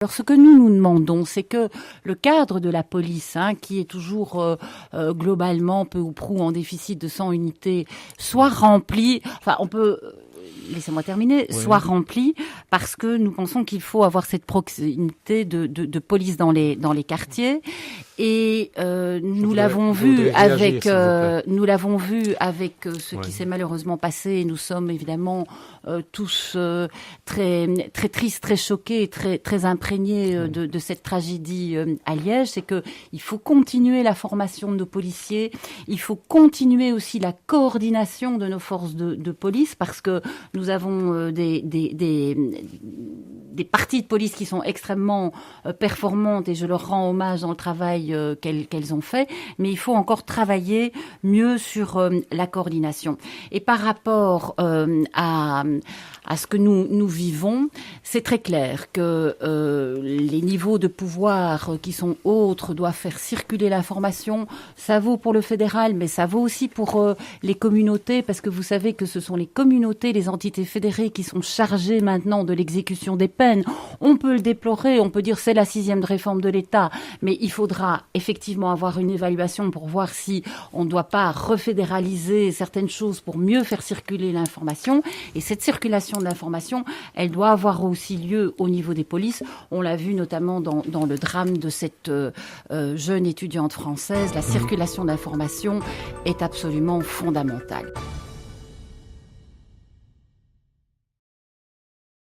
Alors ce que nous demandons, c'est que le cadre de la police, qui est toujours globalement peu ou prou en déficit de 100 unités, soit rempli. Enfin, on peut, laissez-moi terminer, Oui. soit rempli parce que nous pensons qu'il faut avoir cette proximité de police dans les quartiers. Et nous l'avons vu avec ce qui s'est malheureusement passé. Et nous sommes évidemment tous très très tristes, très choqués, très imprégnés de cette tragédie à Liège. C'est que il faut continuer la formation de nos policiers. Il faut continuer aussi la coordination de nos forces de police parce que nous avons des parties de police qui sont extrêmement performantes et je leur rends hommage dans le travail qu'elles ont fait, mais il faut encore travailler mieux sur la coordination. Et par rapport à ce que nous vivons, c'est très clair que les niveaux de pouvoir qui sont autres doivent faire circuler l'information. Ça vaut pour le fédéral, mais ça vaut aussi pour les communautés, parce que vous savez que ce sont les communautés, les entités fédérées qui sont chargées maintenant de l'exécution des peines. On peut le déplorer, on peut dire c'est la 6e réforme de l'État, mais il faudra effectivement avoir une évaluation pour voir si on ne doit pas refédéraliser certaines choses pour mieux faire circuler l'information. Et cette circulation de l'information, elle doit avoir aussi lieu au niveau des polices. On l'a vu notamment dans le drame de cette jeune étudiante française. La circulation d'information est absolument fondamentale.